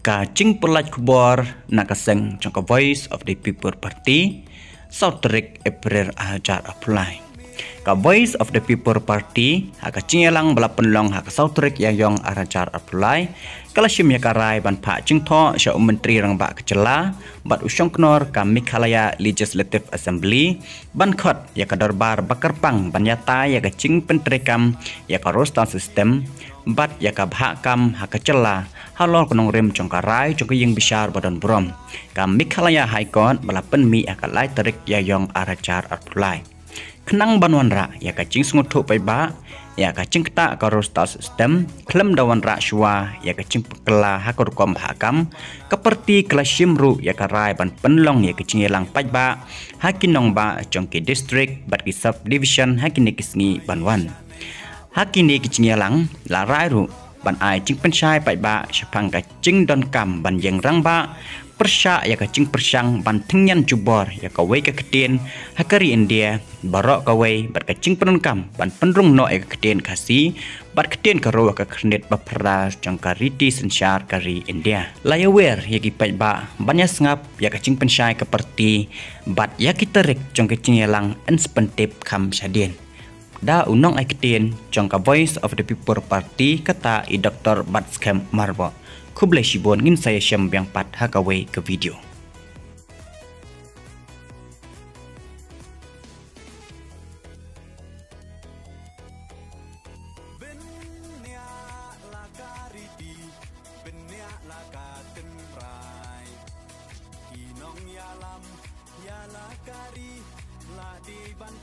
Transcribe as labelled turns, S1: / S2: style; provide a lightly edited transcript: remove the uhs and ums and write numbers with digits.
S1: ka ching polaj kubor nakaseng jong ka Voice of the People Party Sautrik April ajar apply ka Voice of the People Party haka chingelang bala penlong haka Sautrik yayong ajar apply kala shim yakarai ban pha chingtho sha menteri rang ba kecela bat usong knor ka Meghalaya Legislative Assembly ban khot yakador bar bakarpang ban yata yaka ching pentrekam yaka rostan system bat yaka bhakam haka cela halol kunong rem chongkarai chong yang besar badan brom ka Meghalaya High Court bala penmi akalai tarik yayong arajar apply kenang banwan ra yaka ching snguthu pai ba yaka ching ta ka rostal system klem dawan ra shwa yaka ching pekla hakor kom hakam keperti klasim ru yaka rai ban penlong yaka ching yelang pai ba hakinong ba chongki district bat ki subdivision hakini kisngi banwan hakini ki ching yelang la rai ru ban ai ching penchai pai ba shapang ka ching don kam ban yang rang ba persya yaka ching persang ban thingyan jubor yaka wei ka ketien hakari India barok ka wei bat ka ching penunkam ban penrung no yaka ketien kasi bat ketien ka ro ka khnet bapra jangkariti sensyar kari India layawer yaki pai ba banya sngap yaka ching pensyai ka parti bat yaki tarik jong ka ching yelang inspentip kham sadien da unong ai ketien jong ka Voice of the People Party kata i Dr. Batskem Marbo Kublai Shibon ngin saya syam yang pat hakawai ke video.
S2: Inong yalam yala kari la di ban